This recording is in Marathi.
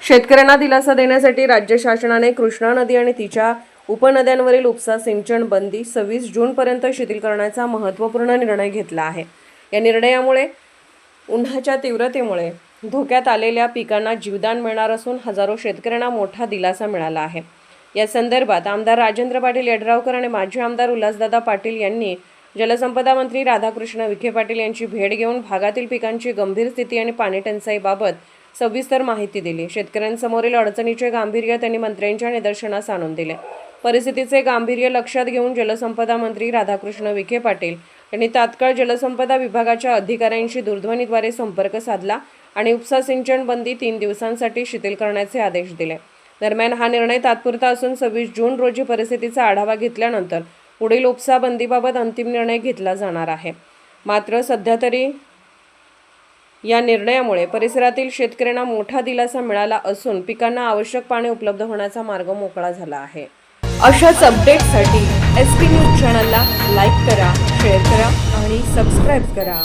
शेतकऱ्यांना दिलासा देण्यासाठी राज्य शासनाने कृष्णा नदी आणि तिच्या उपनद्यांवरील उपसा सिंचन बंदी 26 जूनपर्यंत शिथिल करण्याचा महत्त्वपूर्ण निर्णय घेतला आहे। या निर्णयामुळे उन्हाच्या तीव्रतेमुळे धोक्यात आलेल्या पिकांना जीवदान मिळणार असून हजारो शेतकऱ्यांना मोठा दिलासा मिळाला आहे। या संदर्भात आमदार राजेंद्र पाटील यड्रावकर आणि माजी आमदार उल्हासदादा पाटील यांनी जलसंपदा मंत्री राधाकृष्ण विखे पाटील यांची भेट घेऊन भागातील पिकांची गंभीर स्थिती आणि पाणी टंचाईबाबत सविस्तर माहिती दिली। शेतकऱ्यांसमोरील अडचणीचे गांभीर्य त्यांनी मंत्र्यांच्या निदर्शनास आणून दिले। परिस्थितीचे गांभीर्य लक्षात घेऊन जलसंपदा मंत्री राधाकृष्ण विखे पाटील यांनी तात्काळ जलसंपदा विभागाच्या अधिकाऱ्यांशी दूरध्वनीद्वारे संपर्क साधला आणि उपसा सिंचन बंदी 3 दिवसांसाठी शिथिल करण्याचे आदेश दिले। दरम्यान हा निर्णय तात्पुरता असून 26 जून रोजी परिस्थितीचा आढावा घेतल्यानंतर पुढील उपसा बंदीबाबत अंतिम निर्णय घेतला जाणार आहे। मात्र सध्या तरी या निर्णयामुळे परिसरातील शेतकऱ्यांना मोठा दिलासा मिळाला असून पिकांना आवश्यक पाणी उपलब्ध होण्याचा मार्ग मोकळा झाला आहे। अशाच अपडेट्ससाठी SP न्यूज चॅनलला लाईक करा, शेअर करा आणि सबस्क्राईब करा।